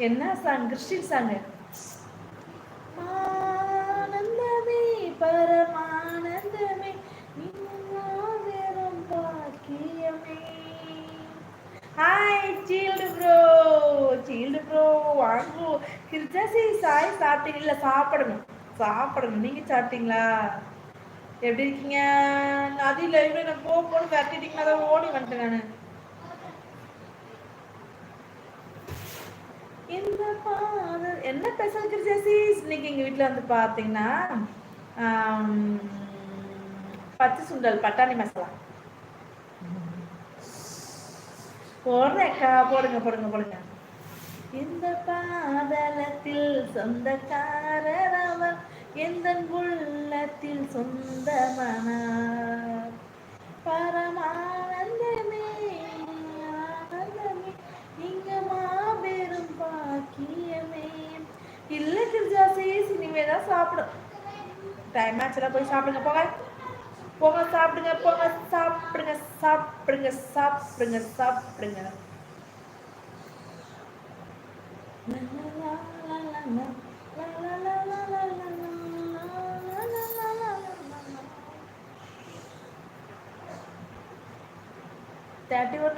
என்ன song? Christian song. ஆனந்தமே பரமானந்தமே வெறும் பாக்கியமே. Hi sealed bro, sealed bro வாங்க. கிருச்சாசி சாய் சாப்பிட்டீங்களா? சாப்பிடணும் சாப்பிடணும். நீங்க சாப்பிட்டீங்களா? எப்படி இருக்கீங்க? அது லைவ்ல நான் போன்னு விரட்டிட்டீங்கன்னா தான் ஓடி வந்துட்டேன் நான். இந்த பாதல் என்ன ஸ்பெஷல் ஜெசிஸ் இன்னைக்கு எங்கள் வீட்டில் வந்து பார்த்தீங்கன்னா பச்சை சுண்டல் பட்டாணி மசாலா போடுறேக்கா. போடுங்க போடுங்க போடுங்க. இந்த பாதலத்தில் சொந்தக்காரர் அவர், எந்த உள்ளத்தில் சொந்தமானார். பரமானந்தமே ஆனந்தமே இங்க மாபெரும் பாக்கியமே. இல்ல கிருஜாசிஸ், இனிமே தான் சாப்பிடும். டைம் ஆச்சுல, போய் சாப்பிடுங்க போங்க. போங்க சாப்பிடுங்க, போங்க சாப்பிடுங்க சாப்பிடுங்க சாப்பிடுங்க சாப்பிடுங்க.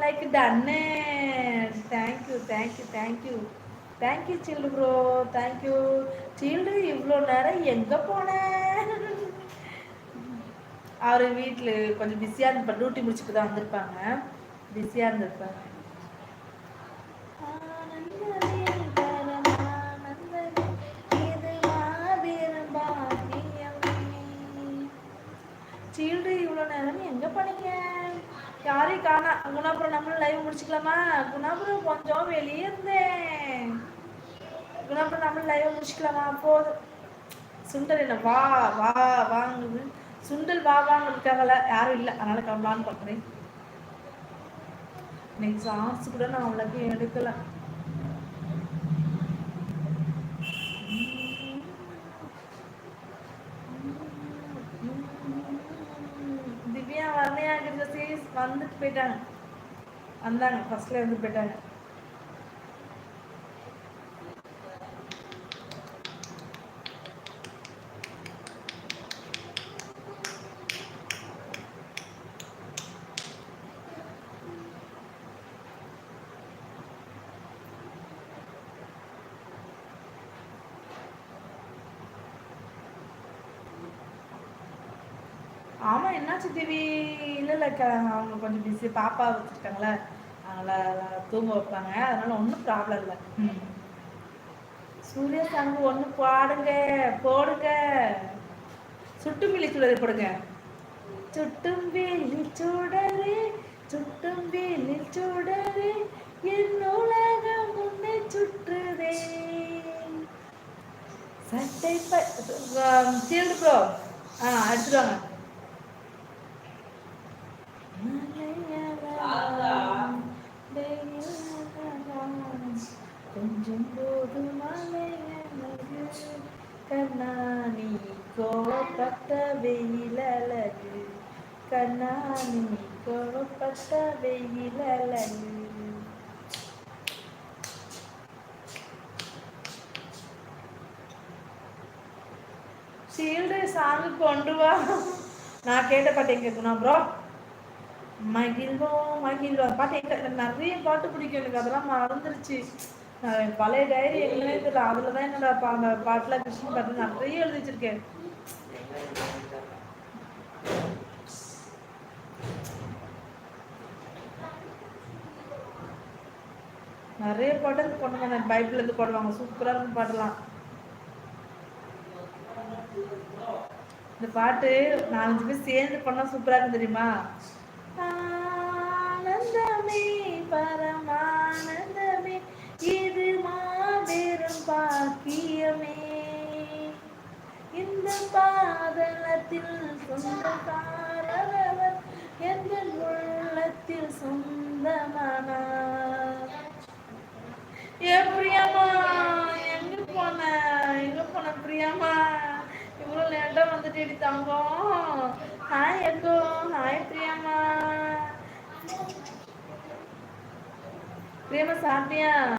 like done. Thank you, thank you, thank you. Thank you Childu bro, thank you. Childu இவ்வளோ நேரம் எங்க போனேன்? அவர் வீட்டில் கொஞ்சம் பிஸியாக இருந்திருப்பாங்க, டியூட்டி முடிச்சுட்டு தான் வந்திருப்பாங்க, பிஸியாக இருந்திருப்பாங்க. சீல்டு இவ்வளோ நேரம் எங்கே பண்ணீங்க? யாரையும் காணா. குணாபுரம் நம்மளும் லைவ் முடிச்சுக்கலாமா? குணாபுரம் கொஞ்சம் வெளியே இருந்தேன். குணாபுரம் நம்மளும் லைவ் முடிச்சுக்கலாமா? போதும். சுண்டல் என்ன வா வா வாங்குது. சுண்டல் வா வாங்கிறதுக்காகல யாரும் இல்லை, அதனால கிளம்பலான்னு பார்க்குறேன். இன்னைக்கு சாங்ஸ் கூட நான் அவ்வளோக்கு எடுக்கல. திவ்யா வரலையா? சீஸ் வந்துட்டு போயிட்டாங்க, வந்தாங்க ஃபர்ஸ்ட்ல வந்து போயிட்டாங்க. ஆமாம், என்னாச்சு திவி? இல்லை அவங்க கொஞ்சம் பிஸி, பாப்பா வச்சுருக்காங்களே, அதனால் தூங்க வைப்பாங்க, அதனால ஒன்றும் ப்ராப்ளம் இல்லை. சூர்யா சாங்கு ஒன்று பாடுங்க, போடுங்க. சுட்டும் விழி சுடரை போடுங்க. சுட்டும் விழி சுடரே, சுட்டும் விழி சுடரே, என் உலகம் உன்னை சுற்றுதே. சட்டை சீல்டு ப்ரோ அடிச்சுடுவாங்க. கொஞ்சம் போது மலையழகு கண்ணாணி கோவப்பட்ட வெயில் அழகு, கண்ணாணி கோவப்பட்ட வெயில் அழகு. ஷீல்டு சாங்கு கொண்டு வா. நான் கேட்ட பாட்டு எங்க இருக்கணும் ப்ரோ? மகிழ்வோம் மகிழ்வோம் பாட்டு எங்க? நிறைய பாட்டு பிடிக்கும் எனக்கு, அதெல்லாம் மறந்துருச்சு. பழைய டைரி எங்கன்னே தெரியல, அதில் தான் என்னோட அந்த பாட்டில் கிருஷ்ணன் பாட்டு நிறைய எழுதி வச்சிருக்கேன். நிறைய பாட்டு கொண்டு வந்தேன், பைபிள்ல இருந்து போடுவாங்க, சூப்பராக இருக்கும் பாட்டெல்லாம். இந்த பாட்டு 4-5 பேர் சேர்ந்து பண்ணா சூப்பரா இருக்கும் தெரியுமா? ஆனந்தமே பரமானந்தமே இது மாபெரும் பாக்கியமே, இந்த பாதலத்தில் சொந்தக்காரர் எந்த உள்ளத்தில் சொந்தமானார். பிரியாமா எங்க போன பிரியாமா? இவ்வளோ லேட்டாக வந்துட்டு எடி தங்கம். ஹாய் எக்கோ, ஹாய் பிரியாமா. பிரியமா சாப்பிட்டியா?